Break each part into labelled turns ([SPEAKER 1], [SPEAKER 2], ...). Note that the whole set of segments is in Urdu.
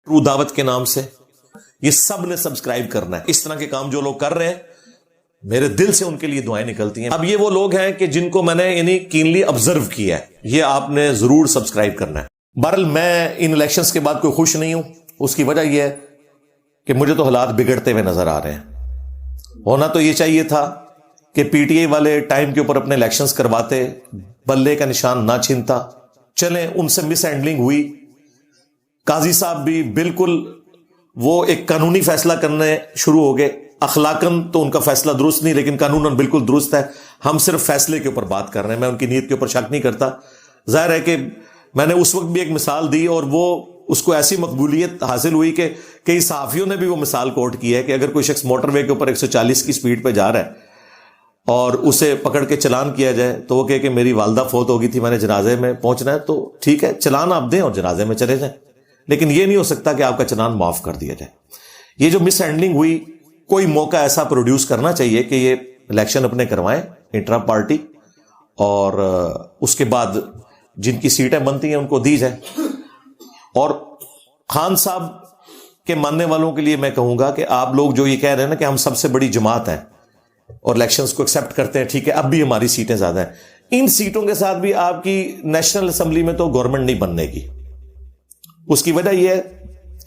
[SPEAKER 1] ٹرو دعوت کے نام سے، یہ سب نے سبسکرائب کرنا ہے. اس طرح کے کام جو لوگ کر رہے ہیں میرے دل سے ان کے لیے دعائیں نکلتی ہیں. اب یہ وہ لوگ ہیں کہ جن کو میں نے یعنی کینلی آبزرو کیا ہے، یہ آپ نے ضرور سبسکرائب کرنا ہے. بہرحال میں ان الیکشنز کے بعد کوئی خوش نہیں ہوں. اس کی وجہ یہ ہے کہ مجھے تو حالات بگڑتے ہوئے نظر آ رہے ہیں. ہونا تو یہ چاہیے تھا کہ پی ٹی آئی والے ٹائم کے اوپر اپنے الیکشنز کرواتے، بلے کا نشان نہ چھینتا. چلیں ان سے مس ہینڈلنگ ہوئی. قاضی صاحب بھی بالکل وہ ایک قانونی فیصلہ کرنے شروع ہو گئے. اخلاقاً تو ان کا فیصلہ درست نہیں، لیکن قانوناً بالکل درست ہے. ہم صرف فیصلے کے اوپر بات کر رہے ہیں. میں ان کی نیت کے اوپر شک نہیں کرتا. ظاہر ہے کہ میں نے اس وقت بھی ایک مثال دی اور وہ اس کو ایسی مقبولیت حاصل ہوئی کہ کئی صحافیوں نے بھی وہ مثال کوٹ کی ہے کہ اگر کوئی شخص موٹر وے کے اوپر 140 کی سپیڈ پہ جا رہا ہے اور اسے پکڑ کے چلان کیا جائے تو وہ کہے کہ میری والدہ فوت ہو گئی تھی، میں نے جنازے میں پہنچنا ہے، تو ٹھیک ہے چلان آپ دیں اور جنازے میں چلے جائیں. لیکن یہ نہیں ہو سکتا کہ آپ کا چلان معاف کر دیا جائے. یہ جو مس ہینڈلنگ ہوئی، کوئی موقع ایسا پروڈیوس کرنا چاہیے کہ یہ الیکشن اپنے کروائیں انٹرا پارٹی، اور اس کے بعد جن کی سیٹیں بنتی ہیں ان کو دی جائے. اور خان صاحب کے ماننے والوں کے لیے میں کہوں گا کہ آپ لوگ جو یہ کہہ رہے ہیں نا کہ ہم سب سے بڑی جماعت ہیں اور الیکشنز کو ایکسپٹ کرتے ہیں، ٹھیک ہے اب بھی ہماری سیٹیں زیادہ ہیں، ان سیٹوں کے ساتھ بھی آپ کی نیشنل اسمبلی میں تو گورنمنٹ نہیں بننے کی. اس کی وجہ یہ ہے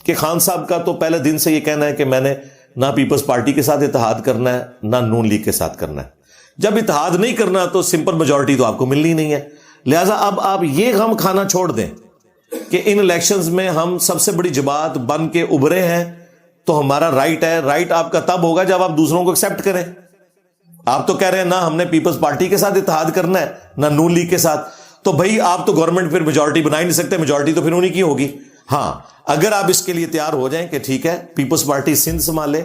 [SPEAKER 1] کہ خان صاحب کا تو پہلے دن سے یہ کہنا ہے کہ میں نے نہ پیپلز پارٹی کے ساتھ اتحاد کرنا ہے نہ نون لیگ کے ساتھ کرنا ہے. جب اتحاد نہیں کرنا تو سمپل میجورٹی تو آپ کو ملنی نہیں ہے. لہٰذا اب آپ یہ غم کھانا چھوڑ دیں کہ ان الیکشنز میں ہم سب سے بڑی جماعت بن کے ابھرے ہیں تو ہمارا رائٹ ہے. رائٹ آپ کا تب ہوگا جب آپ دوسروں کو ایکسپٹ کریں. آپ تو کہہ رہے ہیں نہ ہم نے پیپلز پارٹی کے ساتھ اتحاد کرنا ہے نہ نون لیگ کے ساتھ، تو بھائی آپ تو گورنمنٹ پھر میجورٹی بنا ہی نہیں سکتے. میجورٹی تو پھر انہی کی ہوگی. ہاں اگر آپ اس کے لیے تیار ہو جائیں کہ ٹھیک ہے پیپلز پارٹی سندھ سنبھال لے،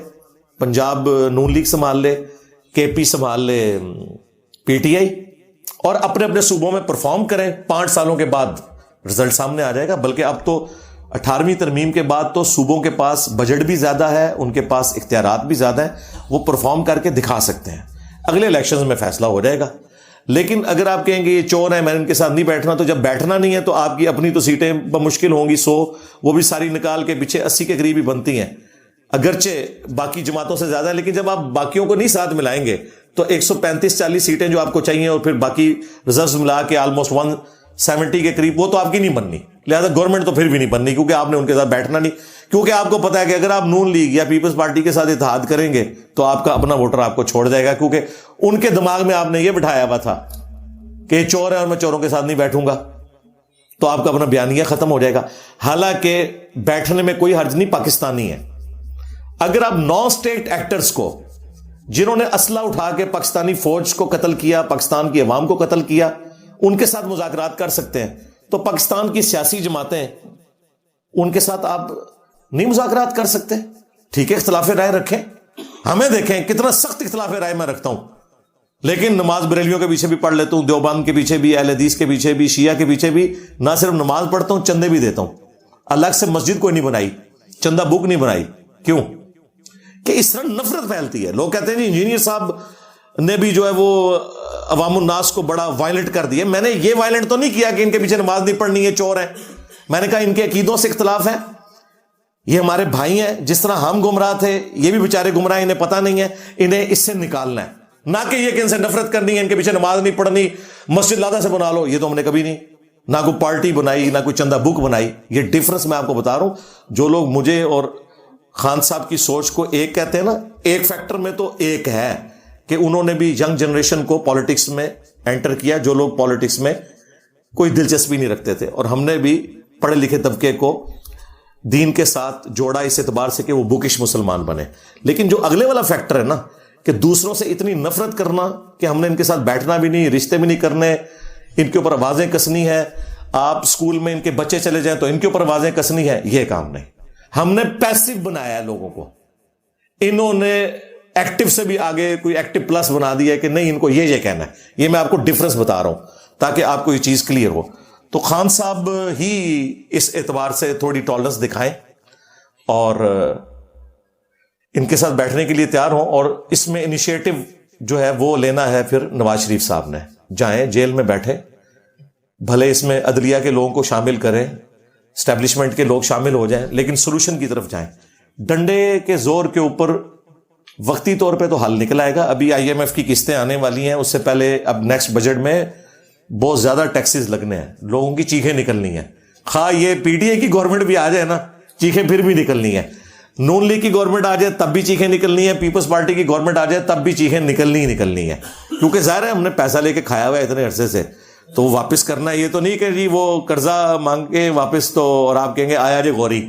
[SPEAKER 1] پنجاب نون لیگ سنبھال لے، کے پی سنبھال لے پی ٹی آئی، اور اپنے اپنے صوبوں میں پرفارم کریں، 5 سالوں کے بعد رزلٹ سامنے آ جائے گا. بلکہ اب تو 18ویں ترمیم کے بعد تو صوبوں کے پاس بجٹ بھی زیادہ ہے، ان کے پاس اختیارات بھی زیادہ ہیں، وہ پرفارم کر کے دکھا سکتے ہیں. اگلے الیکشنز میں فیصلہ ہو جائے گا. لیکن اگر آپ کہیں گے یہ چور ہیں میں ان کے ساتھ نہیں بیٹھنا، تو جب بیٹھنا نہیں ہے تو آپ کی اپنی تو سیٹیں بمشکل ہوں گی 100، وہ بھی ساری نکال کے پیچھے 80 کے قریب ہی بنتی ہیں، اگرچہ باقی جماعتوں سے زیادہ. لیکن جب آپ باقیوں کو نہیں ساتھ ملائیں گے تو 135-40 سیٹیں جو آپ کو چاہیے اور پھر باقی ریزروز ملا کے آلموسٹ 170 کے قریب، وہ تو آپ کی نہیں بننی. لہذا گورنمنٹ تو پھر بھی نہیں بننی کیونکہ آپ نے ان کے ساتھ بیٹھنا نہیں. کیونکہ آپ کو پتا ہے کہ اگر آپ نون لیگ یا پیپلز پارٹی کے ساتھ اتحاد کریں گے تو آپ کا اپنا ووٹر آپ کو چھوڑ جائے گا، کیونکہ ان کے دماغ میں آپ نے یہ بٹھایا ہوا تھا کہ یہ چور ہے اور میں چوروں کے ساتھ نہیں بیٹھوں گا، تو آپ کا اپنا بیانیہ ختم ہو جائے گا. حالانکہ بیٹھنے میں کوئی حرج نہیں، پاکستانی ہے. اگر آپ نان اسٹیٹ ایکٹرز کو، جنہوں نے اسلحہ اٹھا کے پاکستانی فوج کو قتل کیا، پاکستان کی عوام کو قتل کیا، ان کے ساتھ مذاکرات کر سکتے ہیں، تو پاکستان کی سیاسی جماعتیں ان کے ساتھ آپ نہیں مذاکرات کر سکتے. ٹھیک ہے اختلاف رائے رکھیں، ہمیں دیکھیں کتنا سخت اختلاف رائے میں رکھتا ہوں، لیکن نماز بریلیوں کے پیچھے بھی پڑھ لیتا ہوں، دیوبند کے پیچھے بھی، اہل حدیث کے پیچھے بھی، شیعہ کے پیچھے بھی. نہ صرف نماز پڑھتا ہوں، چندے بھی دیتا ہوں. الگ سے مسجد کوئی نہیں بنائی، چندہ بک نہیں بنائی. کیوں؟ کہ اس طرح نفرت پھیلتی ہے. لوگ کہتے ہیں انجینئر صاحب نے بھی جو ہے وہ عوام الناس کو بڑا وائلنٹ کر دیا. میں نے یہ وائلنٹ تو نہیں کیا کہ ان کے پیچھے نماز نہیں پڑھنی ہے، چور ہیں. میں نے کہا ان کے عقیدوں سے اختلاف ہے، یہ ہمارے بھائی ہیں، جس طرح ہم گمراہ تھے یہ بھی بیچارے گمراہ، انہیں پتہ نہیں ہے، انہیں اس سے نکالنا ہے. نہ کہ یہ کہ ان سے نفرت کرنی ہے، ان کے پیچھے نماز نہیں پڑھنی، مسجد لادہ سے بنا لو. یہ تو ہم نے کبھی نہیں، نہ کوئی پارٹی بنائی نہ کوئی چندہ بک بنائی. یہ ڈفرنس میں آپ کو بتا رہا ہوں. جو لوگ مجھے اور خان صاحب کی سوچ کو ایک کہتے ہیں نا، ایک فیکٹر میں تو ایک ہے کہ انہوں نے بھی ینگ جنریشن کو پالیٹکس میں انٹر کیا، جو لوگ پالیٹکس میں کوئی دلچسپی نہیں رکھتے تھے، اور ہم نے بھی پڑھے لکھے طبقے کو دین کے ساتھ جوڑا اس اعتبار سے کہ وہ بکش مسلمان بنے. لیکن جو اگلے والا فیکٹر ہے نا کہ دوسروں سے اتنی نفرت کرنا کہ ہم نے ان کے ساتھ بیٹھنا بھی نہیں، رشتے بھی نہیں کرنے، ان کے اوپر آوازیں کسنی ہے، آپ سکول میں ان کے بچے چلے جائیں تو ان کے اوپر آوازیں کسنی ہے، یہ کام نہیں. ہم نے پیسو بنایا ہے لوگوں کو. انہوں نے ایکٹیو سے بھی آگے کوئی ایکٹیو پلس بنا دیا ہے کہ نہیں ان کو یہ کہنا ہے. یہ میں آپ کو ڈفرنس بتا رہا ہوں تاکہ آپ کو یہ چیز کلیئر ہو. تو خان صاحب ہی اس اعتبار سے تھوڑی ٹالرنس دکھائیں اور ان کے ساتھ بیٹھنے کے لیے تیار ہوں. اور اس میں انیشیٹو جو ہے وہ لینا ہے پھر نواز شریف صاحب نے. جائیں جیل میں بیٹھے، بھلے اس میں عدلیہ کے لوگوں کو شامل کریں، اسٹیبلشمنٹ کے لوگ شامل ہو جائیں, لیکن سولوشن کی طرف جائیں. ڈنڈے کے زور کے اوپر وقتی طور پہ تو حل نکل آئے گا. ابھی IMF کی قسطیں آنے والی ہیں, اس سے پہلے اب نیکسٹ بجٹ میں بہت زیادہ ٹیکسز لگنے ہیں, لوگوں کی چیخیں نکلنی ہیں. خواہ یہ PTI کی گورنمنٹ بھی آ جائے نا, چیخیں پھر بھی نکلنی ہیں. نون لیگ کی گورنمنٹ آ جائے تب بھی چیخیں نکلنی ہے, پیپلز پارٹی کی گورنمنٹ آ جائے تب بھی چیخیں نکلنی ہے. کیونکہ ظاہر ہے ہم نے پیسہ لے کے کھایا ہوا ہے اتنے عرصے سے, تو واپس کرنا ہے. یہ تو نہیں کہ جی وہ قرضہ مانگ کے واپس, تو اور آپ کہیں گے آیا جی غوری,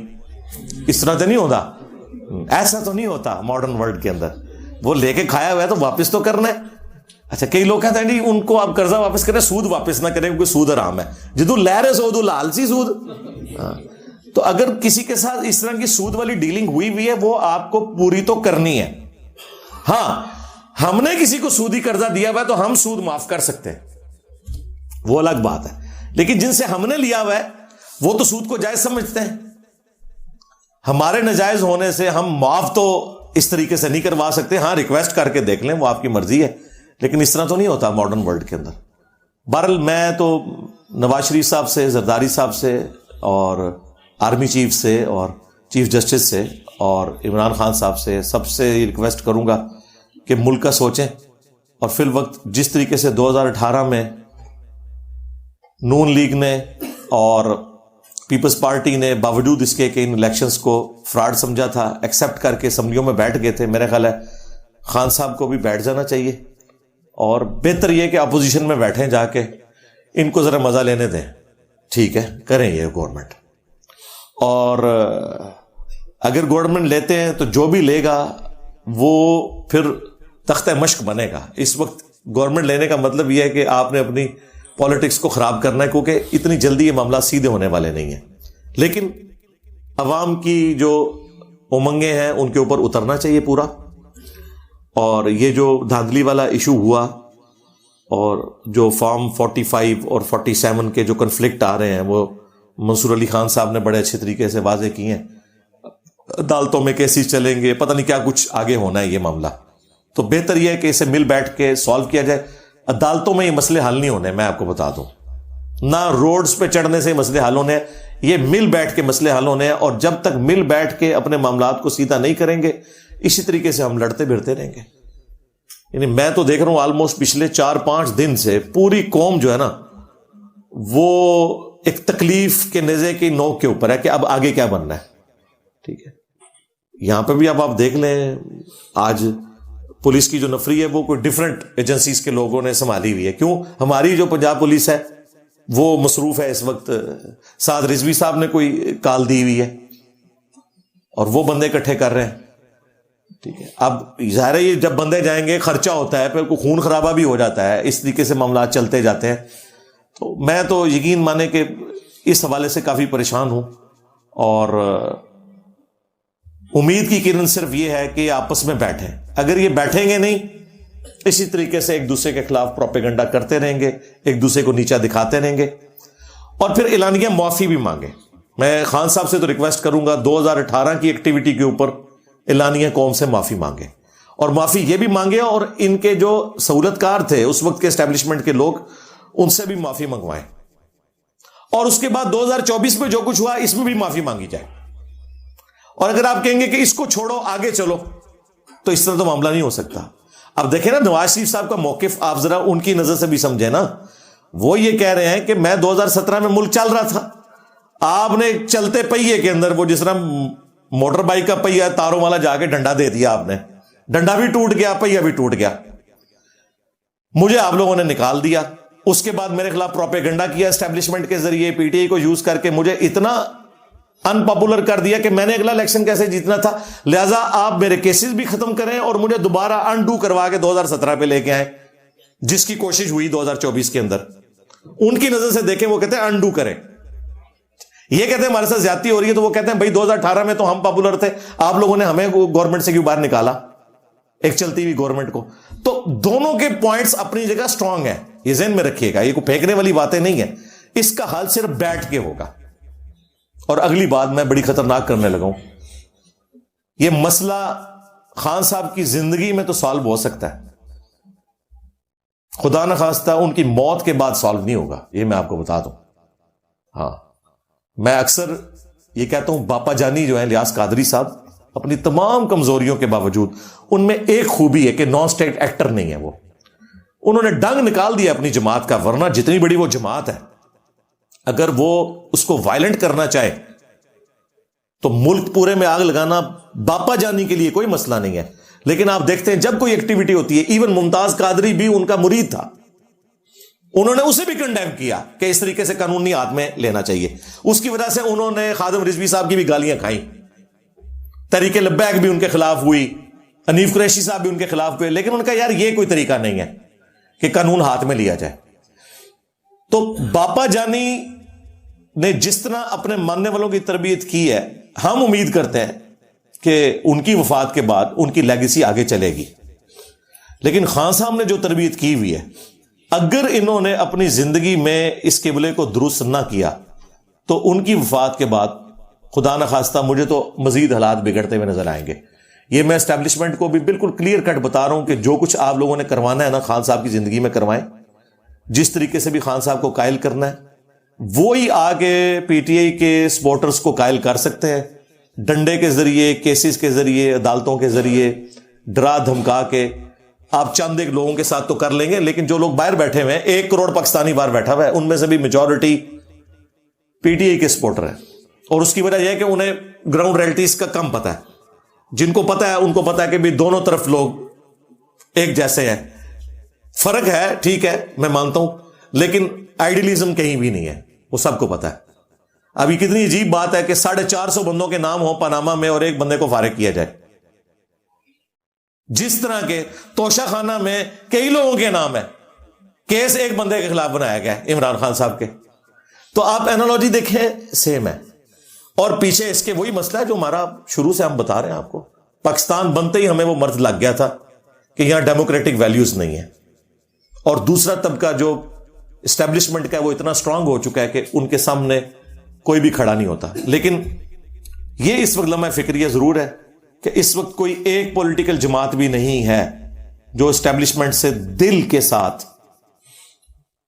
[SPEAKER 1] اس طرح تو نہیں ہوتا. ایسا تو نہیں ہوتا ماڈرن ورلڈ کے اندر. وہ لے کے کھایا ہوا ہے تو واپس تو کرنا ہے. اچھا, کئی لوگ کہتے ہیں جی ان کو آپ قرضہ واپس کریں, سود واپس نہ کریں کیونکہ سود حرام ہے. جدو لہر سود لالسی سود. تو اگر کسی کے ساتھ اس طرح کی سود والی ڈیلنگ ہوئی ہے, وہ آپ کو پوری تو کرنی ہے. ہاں, ہم نے کسی کو سودی قرضہ دیا ہوا ہے تو ہم سود معاف کر سکتے ہیں, وہ الگ بات ہے. لیکن جن سے ہم نے لیا ہوا ہے وہ تو سود کو جائز سمجھتے ہیں. ہمارے ناجائز ہونے سے ہم معاف تو اس طریقے سے نہیں کروا سکتے. ہاں, ریکویسٹ کر کے دیکھ لیں, وہ آپ کی مرضی ہے, لیکن اس طرح تو نہیں ہوتا ماڈرن ورلڈ کے اندر. بہرحال میں تو نواز شریف صاحب سے, زرداری صاحب سے, اور آرمی چیف سے, اور چیف جسٹس سے, اور عمران خان صاحب سے, سب سے ریکویسٹ کروں گا کہ ملک کا سوچیں. اور فی الوقت جس طریقے سے 2018 میں نون لیگ نے اور پیپلز پارٹی نے باوجود اس کے کہ ان الیکشنز کو فراڈ سمجھا تھا, ایکسپٹ کر کے اسمبلیوں میں بیٹھ گئے تھے. میرا خیال ہے خان صاحب کو بھی بیٹھ جانا چاہیے, اور بہتر یہ کہ اپوزیشن میں بیٹھیں جا کے, ان کو ذرا مزہ لینے دیں. ٹھیک ہے, کریں یہ گورنمنٹ. اور اگر گورنمنٹ لیتے ہیں تو جو بھی لے گا وہ پھر تختہ مشق بنے گا. اس وقت گورنمنٹ لینے کا مطلب یہ ہے کہ آپ نے اپنی پالیٹکس کو خراب کرنا ہے, کیونکہ اتنی جلدی یہ معاملات سیدھے ہونے والے نہیں ہیں. لیکن عوام کی جو امنگیں ہیں ان کے اوپر اترنا چاہیے پورا. اور یہ جو دھاندلی والا ایشو ہوا, اور جو فارم 45 اور 47 کے جو کنفلکٹ آ رہے ہیں, وہ منصور علی خان صاحب نے بڑے اچھے طریقے سے واضح کیے ہیں. عدالتوں میں کیسز چلیں گے, پتہ نہیں کیا کچھ آگے ہونا ہے یہ معاملہ. تو بہتر یہ ہے کہ اسے مل بیٹھ کے سالو کیا جائے. عدالتوں میں یہ مسئلے حل نہیں ہونے, میں آپ کو بتا دوں. نہ روڈز پہ چڑھنے سے مسئلے حل ہونے ہیں, یہ مل بیٹھ کے مسئلے حل ہونے ہیں. اور جب تک مل بیٹھ کے اپنے معاملات کو سیدھا نہیں کریں گے, اسی طریقے سے ہم لڑتے بھرتے رہیں گے. یعنی میں تو دیکھ رہا ہوں آلموسٹ پچھلے 4-5 دن سے پوری قوم جو ہے نا, وہ ایک تکلیف کے نیزے کی نوک کے اوپر ہے کہ اب آگے کیا بننا ہے. ٹھیک ہے, یہاں پہ بھی اب آپ دیکھ لیں, آج پولیس کی جو نفری ہے وہ کوئی ڈفرنٹ ایجنسیز کے لوگوں نے سنبھالی ہوئی ہے. کیوں؟ ہماری جو پنجاب پولیس ہے وہ مصروف ہے اس وقت. سعد رضوی صاحب نے کوئی کال دی ہوئی ہے اور وہ بندے اکٹھے کر رہے ہیں. ٹھیک ہے, اب ظاہر ہے یہ جب بندے جائیں گے خرچہ ہوتا ہے, پھر کوئی خون خرابہ بھی ہو جاتا ہے, اس طریقے سے معاملات چلتے جاتے ہیں. تو میں تو یقین مانے کہ اس حوالے سے کافی پریشان ہوں. اور امید کی کرن صرف یہ ہے کہ آپس میں بیٹھیں. اگر یہ بیٹھیں گے نہیں, اسی طریقے سے ایک دوسرے کے خلاف پروپیگنڈا کرتے رہیں گے, ایک دوسرے کو نیچا دکھاتے رہیں گے, اور پھر اعلانیہ معافی بھی مانگیں. میں خان صاحب سے تو ریکویسٹ کروں گا 2018 کی ایکٹیویٹی کے اوپر اعلانیہ قوم سے معافی مانگے, اور معافی یہ بھی مانگے, اور ان کے جو سہولت کار تھے اس وقت کے اسٹیبلشمنٹ کے لوگ, ان سے بھی معافی منگوائیں. اور اس کے بعد 2024 میں جو کچھ ہوا اس میں بھی معافی مانگی جائے. اور اگر آپ کہیں گے کہ اس کو چھوڑو آگے چلو, تو اس طرح تو معاملہ نہیں ہو سکتا. اب دیکھیں نا, نواز شریف صاحب کا موقف آپ ذرا ان کی نظر سے بھی سمجھیں نا. وہ یہ کہہ رہے ہیں کہ میں 2017 میں ملک چل رہا تھا, آپ نے چلتے پہیے کے اندر, وہ جس طرح موٹر بائک کا پہیا تاروں والا جا کے ڈنڈا دے دیا, آپ نے ڈنڈا بھی ٹوٹ گیا, پہیا بھی ٹوٹ گیا, مجھے آپ لوگوں نے نکال دیا. اس کے بعد میرے خلاف پروپیگنڈا کیا اسٹیبلشمنٹ کے ذریعے, PTI کو یوز کر کے مجھے اتنا ان پاپولر کر دیا کہ میں نے اگلا الیکشن کیسے جیتنا تھا. لہٰذا آپ میرے کیسز بھی ختم کریں اور مجھے دوبارہ انڈو کروا کے 2017 پہ لے کے آئیں, جس کی کوشش ہوئی 2024 کے اندر. ان کی نظر سے دیکھیں, وہ کہتے ہیں انڈو کریں. یہ کہتے ہیں ہمارے ساتھ زیادتی ہو رہی ہے, تو وہ کہتے ہیں بھائی 2018 میں تو ہم پاپولر تھے, آپ لوگوں نے ہمیں گورنمنٹ سے کیوں باہر نکالا, ایک چلتی ہوئی گورنمنٹ کو. تو دونوں کے پوائنٹس اپنی جگہ سٹرونگ ہیں, یہ ذہن میں رکھیے گا. یہ کوئی پھینکنے والی باتیں نہیں ہیں, اس کا حل صرف بیٹھ کے ہوگا. اور اگلی بات میں بڑی خطرناک کرنے لگا ہوں, یہ مسئلہ خان صاحب کی زندگی میں تو سالو ہو سکتا ہے, خدا نخواستہ ان کی موت کے بعد سالو نہیں ہوگا, یہ میں آپ کو بتا دوں. ہاں, میں اکثر یہ کہتا ہوں باپا جانی جو ہے الیاس قادری صاحب، اپنی تمام کمزوریوں کے باوجود ان میں ایک خوبی ہے کہ نان اسٹیٹ ایکٹر نہیں ہے وہ. انہوں نے ڈنگ نکال دیا اپنی جماعت کا، ورنہ جتنی بڑی وہ جماعت ہے اگر وہ اس کو وائلنٹ کرنا چاہے تو ملک پورے میں آگ لگانا باپا جانی کے لیے کوئی مسئلہ نہیں ہے. لیکن آپ دیکھتے ہیں جب کوئی ایکٹیویٹی ہوتی ہے، ایون ممتاز قادری بھی ان کا مرید تھا، انہوں نے اسے بھی کنڈیم کیا کہ اس طریقے سے قانونی ہاتھ میں لینا چاہیے. اس کی وجہ سے انہوں نے خادم رضوی صاحب کی بھی گالیاں کھائیں، تحریک لبیک بھی ان کے خلاف ہوئی، حنیف قریشی صاحب بھی ان کے خلاف ہوئے. لیکن ان کا یار یہ کوئی طریقہ نہیں ہے کہ قانون ہاتھ میں لیا جائے. تو باپا جانی نے جس طرح اپنے ماننے والوں کی تربیت کی ہے، ہم امید کرتے ہیں کہ ان کی وفات کے بعد ان کی لیگیسی آگے چلے گی. لیکن خان صاحب نے جو تربیت کی ہوئی ہے، اگر انہوں نے اپنی زندگی میں اس قبلے کو درست نہ کیا تو ان کی وفات کے بعد خدا نخواستہ مجھے تو مزید حالات بگڑتے ہوئے نظر آئیں گے. یہ میں اسٹیبلشمنٹ کو بھی بالکل کلیئر کٹ بتا رہا ہوں کہ جو کچھ آپ لوگوں نے کروانا ہے نا خان صاحب کی زندگی میں کروائیں. جس طریقے سے بھی خان صاحب کو قائل کرنا ہے وہی آگے پی ٹی آئی کے سپورٹرز کو قائل کر سکتے ہیں، ڈنڈے کے ذریعے، کیسز کے ذریعے، عدالتوں کے ذریعے، ڈرا دھمکا کے. آپ چند ایک لوگوں کے ساتھ تو کر لیں گے، لیکن جو لوگ باہر بیٹھے ہوئے ہیں، 1 کروڑ پاکستانی باہر بیٹھا ہوا ہے، ان میں سے بھی میجورٹی پی ٹی آئی کے سپورٹر ہیں. اور اس کی وجہ یہ ہے کہ انہیں گراؤنڈ ریئلٹیز کا کم پتہ ہے. جن کو پتہ ہے ان کو پتہ ہے کہ بھی دونوں طرف لوگ ایک جیسے ہیں. فرق ہے، ٹھیک ہے، میں مانتا ہوں، لیکن آئیڈیلزم کہیں بھی نہیں ہے، وہ سب کو پتہ ہے. ابھی کتنی عجیب بات ہے کہ 450 بندوں کے نام ہوں پاناما میں اور ایک بندے کو فارغ کیا جائے. جس طرح کے توشہ خانہ میں کئی لوگوں کے نام ہے، کیس ایک بندے کے خلاف بنایا گیا ہے، عمران خان صاحب کے. تو آپ اینالوجی دیکھیں، سیم ہے. اور پیچھے اس کے وہی مسئلہ ہے جو ہمارا شروع سے ہم بتا رہے ہیں آپ کو. پاکستان بنتے ہی ہمیں وہ مرض لگ گیا تھا کہ یہاں ڈیموکریٹک ویلیوز نہیں ہے، اور دوسرا طبقہ جو اسٹیبلشمنٹ کا ہے وہ اتنا اسٹرانگ ہو چکا ہے کہ ان کے سامنے کوئی بھی کھڑا نہیں ہوتا. لیکن یہ اس وقت لمحہ فکریہ ضرور ہے کہ اس وقت کوئی ایک پولیٹیکل جماعت بھی نہیں ہے جو اسٹیبلشمنٹ سے دل کے ساتھ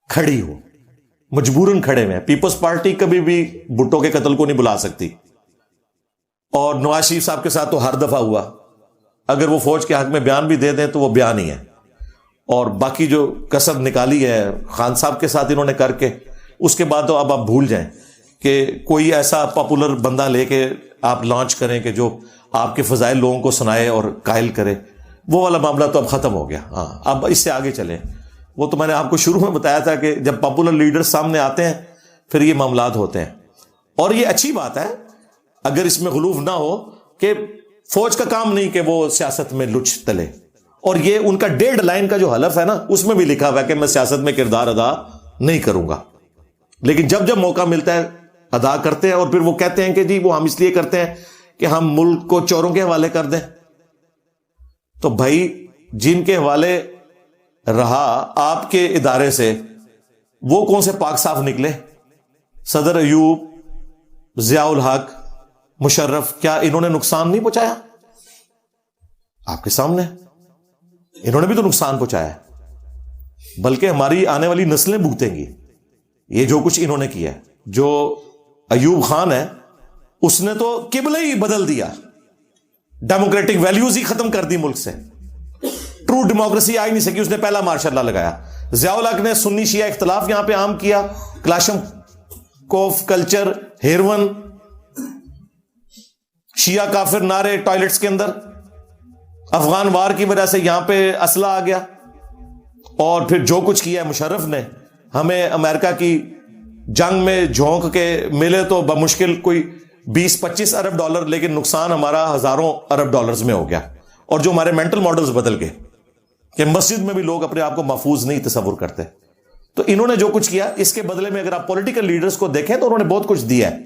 [SPEAKER 1] کھڑی ہو. مجبوراً کھڑے ہوئے ہیں. پیپلز پارٹی کبھی بھی بھٹو کے قتل کو نہیں بلا سکتی، اور نواز شریف صاحب کے ساتھ تو ہر دفعہ ہوا. اگر وہ فوج کے حق میں بیان بھی دے دیں تو وہ بیان ہی ہے. اور باقی جو کسر نکالی ہے خان صاحب کے ساتھ انہوں نے کر کے، اس کے بعد تو اب آپ بھول جائیں کہ کوئی ایسا پاپولر بندہ لے کے آپ لانچ کریں کہ جو آپ کے فضائل لوگوں کو سنائے اور قائل کرے. وہ والا معاملہ تو اب ختم ہو گیا. ہاں، اب اس سے آگے چلیں. وہ تو میں نے آپ کو شروع میں بتایا تھا کہ جب پاپولر لیڈر سامنے آتے ہیں پھر یہ معاملات ہوتے ہیں. اور یہ اچھی بات ہے اگر اس میں غلوف نہ ہو کہ فوج کا کام نہیں کہ وہ سیاست میں لچ تلے. اور یہ ان کا ڈیڈ لائن کا جو حلف ہے نا، اس میں بھی لکھا ہوا ہے کہ میں سیاست میں کردار ادا نہیں کروں گا. لیکن جب جب موقع ملتا ہے ادا کرتے ہیں. اور پھر وہ کہتے ہیں کہ جی وہ ہم اس لیے کرتے ہیں کہ ہم ملک کو چوروں کے حوالے کر دیں. تو بھائی جن کے حوالے رہا آپ کے ادارے سے وہ کون سے پاک صاف نکلے؟ صدر ایوب، ضیاء الحق، مشرف، کیا انہوں نے نقصان نہیں پہنچایا؟ آپ کے سامنے انہوں نے بھی تو نقصان پہنچایا ہے، بلکہ ہماری آنے والی نسلیں بھگتیں گی یہ جو کچھ انہوں نے کیا ہے. جو ایوب خان ہے اس نے تو قبلہ ہی بدل دیا، ڈیموکریٹک ویلیوز ہی ختم کر دی ملک سے. ٹرو ڈیموکریسی آ ہی نہیں سکی، اس نے پہلا ماشاء اللہ لگایا. ضیاء الحق نے سنی شیعہ اختلاف یہاں پہ عام کیا، کلاشم کوف کلچر، ہیروئن، شیعہ کافر نعرے ٹوائلٹس کے اندر. افغان وار کی وجہ سے یہاں پہ اسلحہ آ گیا. اور پھر جو کچھ کیا ہے مشرف نے، ہمیں امریکہ کی جنگ میں جھونک کے ملے تو بمشکل کوئی 20-25 ارب ڈالر، لیکن نقصان ہمارا ہزاروں ارب ڈالرز میں ہو گیا. اور جو ہمارے مینٹل ماڈلز بدل گئے کہ مسجد میں بھی لوگ اپنے آپ کو محفوظ نہیں تصور کرتے. تو انہوں نے جو کچھ کیا اس کے بدلے میں اگر آپ پولیٹیکل لیڈرز کو دیکھیں تو انہوں نے بہت کچھ دیا ہے.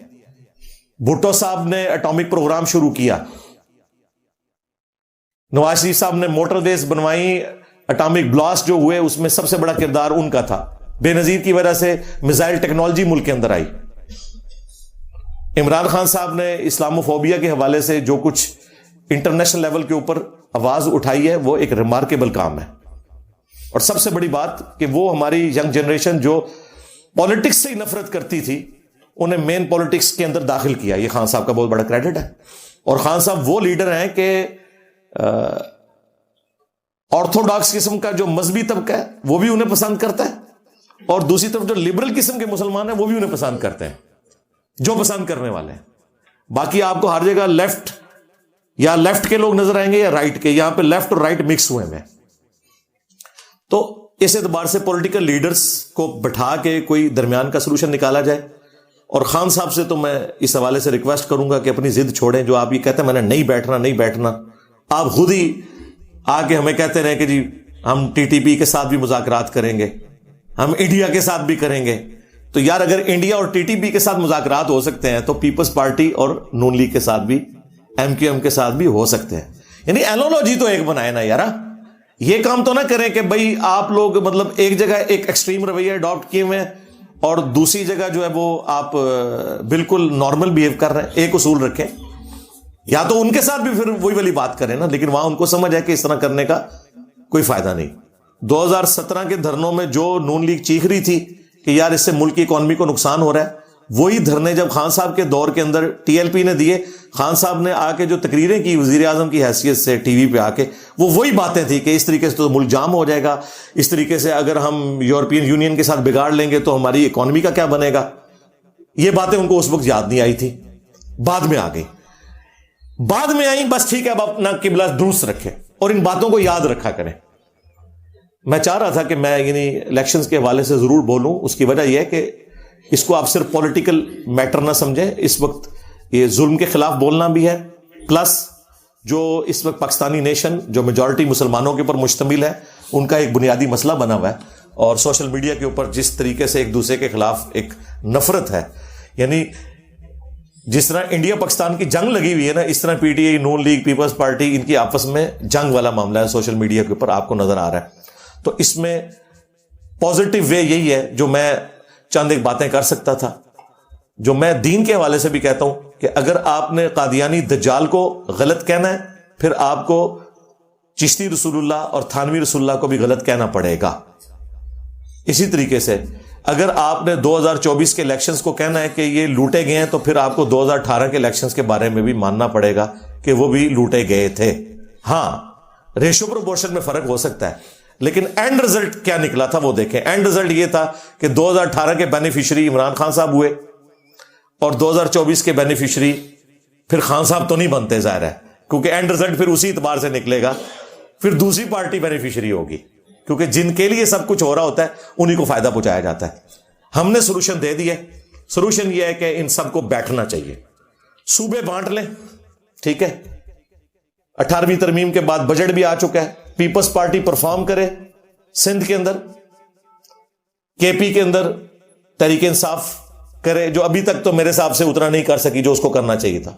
[SPEAKER 1] بھٹو صاحب نے ایٹامک پروگرام شروع کیا، نواز شریف صاحب نے موٹر ویز بنوائی، ایٹامک بلاسٹ جو ہوئے اس میں سب سے بڑا کردار ان کا تھا. بے نظیر کی وجہ سے میزائل ٹیکنالوجی ملک کے اندر آئی. عمران خان صاحب نے اسلاموفوبیا کے حوالے سے جو کچھ انٹرنیشنل لیول کے اوپر آواز اٹھائی ہے وہ ایک ریمارکیبل کام ہے. اور سب سے بڑی بات کہ وہ ہماری ینگ جنریشن جو پالیٹکس سے ہی نفرت کرتی تھی انہیں مین پولیٹکس کے اندر داخل کیا. یہ خان صاحب کا بہت بڑا کریڈٹ ہے. اور خان صاحب وہ لیڈر ہیں کہ آرتھوڈاکس قسم کا جو مذہبی طبقہ ہے وہ بھی انہیں پسند کرتا ہے, اور دوسری طرف جو لبرل قسم کے مسلمان ہیں وہ بھی انہیں پسند کرتے ہیں, جو پسند کرنے والے ہیں. باقی آپ کو ہر جگہ لیفٹ یا لیفٹ کے لوگ نظر آئیں گے یا رائٹ کے. یہاں پہ لیفٹ اور رائٹ مکس ہوئے ہیں. تو اس اعتبار سے پولیٹیکل لیڈرز کو بٹھا کے کوئی درمیان کا سلوشن نکالا جائے. اور خان صاحب سے تو میں اس حوالے سے ریکویسٹ کروں گا کہ اپنی ضد چھوڑیں. جو آپ یہ کہتے ہیں میں نے نہیں بیٹھنا, آپ خود ہی آ کے ہمیں کہتے رہے کہ جی ہم ٹی ٹی پی کے ساتھ بھی مذاکرات کریں گے, ہم انڈیا کے ساتھ بھی کریں گے. تو یار اگر انڈیا اور ٹی ٹی پی کے ساتھ مذاکرات ہو سکتے ہیں تو پیپلز پارٹی اور نون لیگ کے ساتھ بھی, ایم کیو ایم کے ساتھ بھی ہو سکتے ہیں. یعنی اینالوجی تو ایک بنائے نا یار. یہ کام تو نہ کریں کہ بھئی آپ لوگ مطلب ایک جگہ ایک ایکسٹریم رویہ اڈاپٹ کیے ہوئے ہیں اور دوسری جگہ جو ہے وہ آپ بالکل نارمل بیہیو کر رہے ہیں. ایک اصول رکھیں, یا تو ان کے ساتھ بھی پھر وہی والی بات کریں نا, لیکن وہاں ان کو سمجھ ہے کہ اس طرح کرنے کا کوئی فائدہ نہیں. 2017 کے دھرنوں میں جو نون لیگ چیخ رہی تھی کہ یار اس سے ملک کی اکانومی کو نقصان ہو رہا ہے, وہی دھرنے جب خان صاحب کے دور کے اندر ٹی ایل پی نے دیے, خان صاحب نے آ کے جو تقریریں کی وزیر اعظم کی حیثیت سے ٹی وی پہ آ کے, وہ وہی باتیں تھی کہ اس طریقے سے تو ملک جام ہو جائے گا, اس طریقے سے اگر ہم یورپین یونین کے ساتھ بگاڑ لیں گے تو ہماری اکانومی کا کیا بنے گا. یہ باتیں ان کو اس وقت یاد نہیں آئی تھی, بعد میں آ گئی, بعد میں آئی. بس ٹھیک ہے, اب اپنا قبلہ درست رکھیں اور ان باتوں کو یاد رکھا کریں. میں چاہ رہا تھا کہ میں یعنی الیکشنز کے حوالے سے ضرور بولوں. اس کی وجہ یہ ہے کہ اس کو آپ صرف پولیٹیکل میٹر نہ سمجھیں. اس وقت یہ ظلم کے خلاف بولنا بھی ہے, پلس جو اس وقت پاکستانی نیشن جو میجورٹی مسلمانوں کے اوپر مشتمل ہے ان کا ایک بنیادی مسئلہ بنا ہوا ہے. اور سوشل میڈیا کے اوپر جس طریقے سے ایک دوسرے کے خلاف ایک نفرت ہے, یعنی جس طرح انڈیا پاکستان کی جنگ لگی ہوئی ہے نا, اس طرح پی ٹی آئی, نون لیگ, پیپلز پارٹی, ان کی آپس میں جنگ والا معاملہ ہے سوشل میڈیا کے اوپر, آپ کو نظر آ رہا ہے. تو اس میں پازیٹیو وے یہی ہے جو میں چند ایک باتیں کر سکتا تھا, جو میں دین کے حوالے سے بھی کہتا ہوں کہ اگر آپ نے قادیانی دجال کو غلط کہنا ہے, پھر آپ کو چشتی رسول اللہ اور تھانوی رسول اللہ کو بھی غلط کہنا پڑے گا. اسی طریقے سے اگر آپ نے 2024 کے الیکشنز کو کہنا ہے کہ یہ لوٹے گئے ہیں, تو پھر آپ کو 2018 کے الیکشنز کے بارے میں بھی ماننا پڑے گا کہ وہ بھی لوٹے گئے تھے. ہاں, ریشو پروپورشن میں فرق ہو سکتا ہے, لیکن اینڈ رزلٹ کیا نکلا تھا وہ دیکھیں. اینڈ رزلٹ یہ تھا کہ 2018 کے بینیفیشری عمران خان صاحب ہوئے, اور 2024 کے بینیفیشری پھر خان صاحب تو نہیں بنتے, ظاہر ہے, کیونکہ اینڈ رزلٹ پھر اسی اعتبار سے نکلے گا, پھر دوسری پارٹی بینیفیشری ہوگی, کیونکہ جن کے لیے سب کچھ ہو رہا ہوتا ہے انہی کو فائدہ پہنچایا جاتا ہے. ہم نے سولوشن دے دیا. سولوشن یہ ہے کہ ان سب کو بیٹھنا چاہیے, صوبے بانٹ لیں, ٹھیک ہے. 18ویں ترمیم کے بعد بجٹ بھی آ چکا ہے, پیپلز پارٹی پرفارم کرے سندھ کے اندر, کے پی کے اندر تحریک انصاف کرے, جو ابھی تک تو میرے حساب سے اتنا نہیں کر سکی جو اس کو کرنا چاہیے تھا,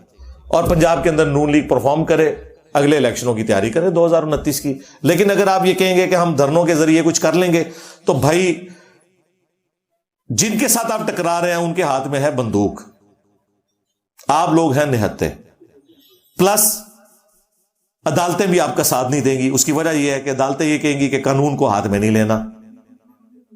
[SPEAKER 1] اور پنجاب کے اندر نون لیگ پرفارم کرے, اگلے الیکشنوں کی تیاری کرے 2029 کی. لیکن اگر آپ یہ کہیں گے کہ ہم دھرنوں کے ذریعے کچھ کر لیں گے, تو بھائی جن کے ساتھ آپ ٹکرا رہے ہیں ان کے ہاتھ میں ہے بندوق, آپ لوگ ہیں نہتے, پلس عدالتیں بھی آپ کا ساتھ نہیں دیں گی. اس کی وجہ یہ ہے کہ عدالتیں یہ کہیں گی کہ قانون کو ہاتھ میں نہیں لینا,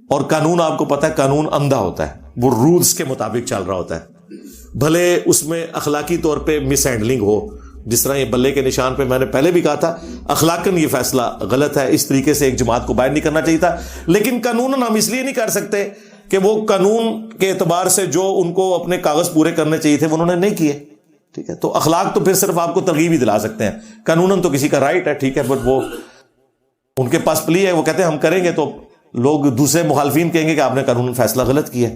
[SPEAKER 1] اور قانون آپ کو پتا ہے قانون اندھا ہوتا ہے, وہ رولز کے مطابق چل رہا ہوتا ہے, بھلے اس میں اخلاقی طور پہ مس ہینڈلنگ ہو. جس طرح یہ بلے کے نشان پہ میں نے پہلے بھی کہا تھا, اخلاقاً یہ فیصلہ غلط ہے, اس طریقے سے ایک جماعت کو باہر نہیں کرنا چاہیے تھا. لیکن قانون ہم اس لیے نہیں کر سکتے کہ وہ قانون کے اعتبار سے جو ان کو اپنے کاغذ پورے کرنے چاہیے تھے وہ انہوں نے نہیں کیے, ٹھیک ہے. تو اخلاق تو پھر صرف آپ کو ترغیب ہی دلا سکتے ہیں, قانوناً تو کسی کا رائٹ ہے, ٹھیک ہے, بٹ وہ ان کے پاس پلی ہے, وہ کہتے ہیں ہم کریں گے, تو لوگ دوسرے مخالفین کہیں گے کہ آپ نے قانون فیصلہ غلط کیا.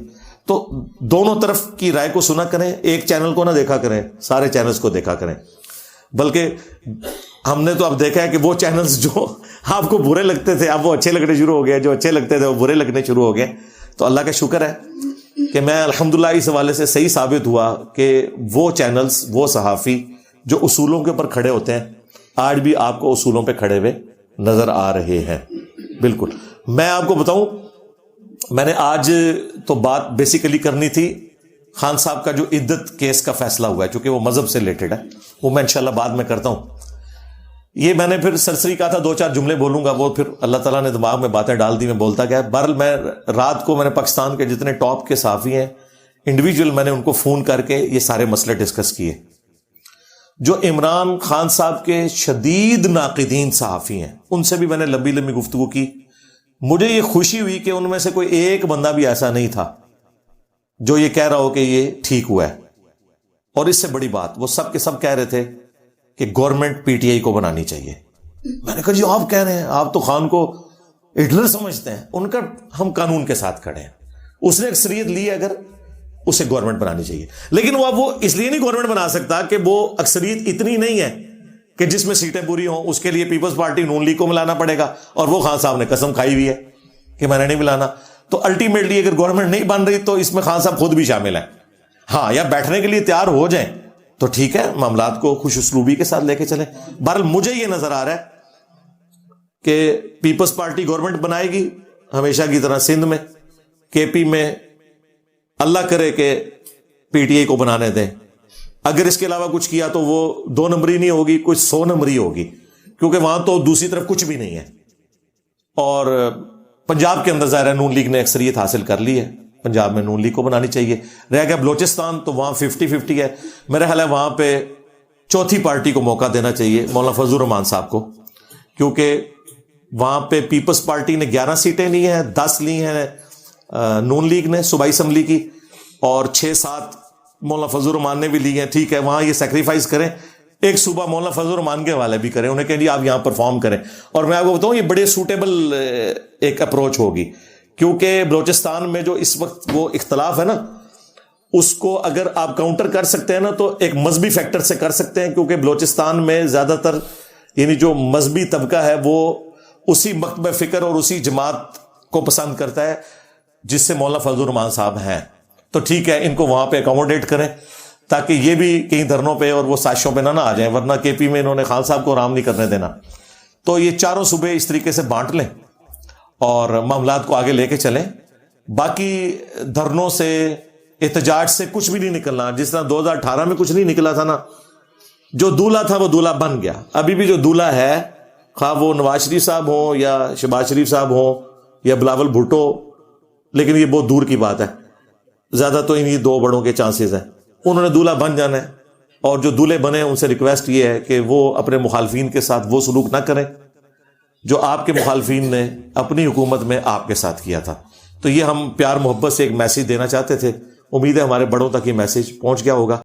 [SPEAKER 1] تو دونوں طرف کی رائے کو سنا کریں, ایک چینل کو نہ دیکھا کریں, سارے چینلز کو دیکھا کریں. بلکہ ہم نے تو اب دیکھا ہے کہ وہ چینلز جو آپ کو برے لگتے تھے اب وہ اچھے لگنے شروع ہو گئے, جو اچھے لگتے تھے وہ برے لگنے شروع ہو گئے. تو اللہ کا شکر ہے کہ میں الحمدللہ اس حوالے سے صحیح ثابت ہوا کہ وہ چینلز, وہ صحافی جو اصولوں کے اوپر کھڑے ہوتے ہیں, آج بھی آپ کو اصولوں پہ کھڑے ہوئے نظر آ رہے ہیں. بالکل. میں آپ کو بتاؤں, میں نے آج تو بات بیسیکلی کرنی تھی خان صاحب کا جو عدت کیس کا فیصلہ ہوا ہے, چونکہ وہ مذہب سے ریلیٹڈ ہے, وہ میں انشاءاللہ بعد میں کرتا ہوں. یہ میں نے پھر سرسری کہا تھا 2-4 جملے بولوں گا, وہ پھر اللہ تعالیٰ نے دماغ میں باتیں ڈال دی, میں بولتا گیا. بہرحال میں رات کو میں نے پاکستان کے جتنے ٹاپ کے صحافی ہیں انڈیویجول میں نے ان کو فون کر کے یہ سارے مسئلے ڈسکس کیے. جو عمران خان صاحب کے شدید ناقدین صحافی ہیں ان سے بھی میں نے لمبی لمبی گفتگو کی. مجھے یہ خوشی ہوئی کہ ان میں سے کوئی ایک بندہ بھی ایسا نہیں تھا جو یہ کہہ رہا ہو کہ یہ ٹھیک ہوا ہے. اور اس سے بڑی بات وہ سب کے سب کہہ رہے تھے کہ گورنمنٹ پی ٹی آئی کو بنانی چاہیے. میں نے کہا جی آپ کہہ رہے ہیں, آپ تو خان کو ہٹلر سمجھتے ہیں. ان کا ہم قانون کے ساتھ کھڑے ہیں, اس نے اکثریت لی اگر اسے گورنمنٹ بنانی چاہیے. لیکن وہ اس لیے نہیں گورنمنٹ بنا سکتا کہ وہ اکثریت اتنی نہیں ہے کہ جس میں سیٹیں پوری ہوں. اس کے لیے پیپلز پارٹی نون لیگ کو ملانا پڑے گا, اور وہ خان صاحب نے قسم کھائی ہوئی ہے کہ میں نے نہیں ملانا. تو الٹیمیٹلی اگر گورنمنٹ نہیں بن رہی تو اس میں خان صاحب خود بھی شامل ہیں. ہاں, یا بیٹھنے کے لیے تیار ہو جائیں تو ٹھیک ہے, معاملات کو خوش اسلوبی کے ساتھ لے کے چلیں. بہرحال مجھے یہ نظر آ رہا ہے کہ پیپلز پارٹی گورنمنٹ بنائے گی ہمیشہ کی طرح سندھ میں, کے پی میں اللہ کرے کہ پی ٹی آئی کو بنانے دیں. اگر اس کے علاوہ کچھ کیا تو وہ 2 نمبری نہیں ہوگی, کچھ 100 نمبری ہوگی, کیونکہ وہاں تو دوسری طرف کچھ بھی نہیں ہے. اور پنجاب کے اندر ظاہر ہے نون لیگ نے اکثریت حاصل کر لی ہے, پنجاب میں نون لیگ کو بنانی چاہیے. رہ گیا بلوچستان تو وہاں 50-50 ہے. میرا خیال ہے وہاں پہ چوتھی پارٹی کو موقع دینا چاہیے, مولانا فضل الرحمان صاحب کو, کیونکہ وہاں پہ پیپلز پارٹی نے 11 سیٹیں لی ہیں, 10 لی ہیں نون لیگ نے صوبائی اسمبلی کی, اور 6-7 مولانا فضل الرحمان نے بھی لی ہیں. ٹھیک ہے, وہاں یہ سیکریفائز کریں, ایک صوبہ مولانا فضل الرحمان کے والے بھی کریں, انہیں کہیں جی آپ یہاں پرفارم کریں. اور میں آپ کو بتاؤں یہ بڑے سوٹیبل ایک اپروچ ہوگی, کیونکہ بلوچستان میں جو اس وقت وہ اختلاف ہے نا, اس کو اگر آپ کاؤنٹر کر سکتے ہیں نا تو ایک مذہبی فیکٹر سے کر سکتے ہیں, کیونکہ بلوچستان میں زیادہ تر یعنی جو مذہبی طبقہ ہے وہ اسی مکتب فکر اور اسی جماعت کو پسند کرتا ہے جس سے مولانا فضل الرحمان صاحب ہیں. تو ٹھیک ہے, ان کو وہاں پہ اکوموڈیٹ کریں تاکہ یہ بھی کئی دھرنوں پہ اور وہ سازشوں پہ نہ آ جائیں, ورنہ کے پی میں انہوں نے خان صاحب کو آرام نہیں کرنے دینا. تو یہ چاروں صوبے اس طریقے سے بانٹ لیں اور معاملات کو آگے لے کے چلیں. باقی دھرنوں سے احتجاج سے کچھ بھی نہیں نکلنا. جس طرح 2018 میں کچھ نہیں نکلا تھا نا, جو دولہا تھا وہ دولہا بن گیا. ابھی بھی جو دولہا ہے, خواہ وہ نواز شریف صاحب ہوں یا شہباز شریف صاحب ہوں یا بلاول بھٹو, لیکن یہ بہت دور کی بات ہے, زیادہ تو انہی 2 بڑوں کے چانسز ہیں. انہوں نے دولہا بن جانا ہے, اور جو دولہے بنے ان سے ریکویسٹ یہ ہے کہ وہ اپنے مخالفین کے ساتھ وہ سلوک نہ کریں جو آپ کے مخالفین نے اپنی حکومت میں آپ کے ساتھ کیا تھا. تو یہ ہم پیار محبت سے ایک میسج دینا چاہتے تھے. امید ہے ہمارے بڑوں تک یہ میسج پہنچ گیا ہوگا.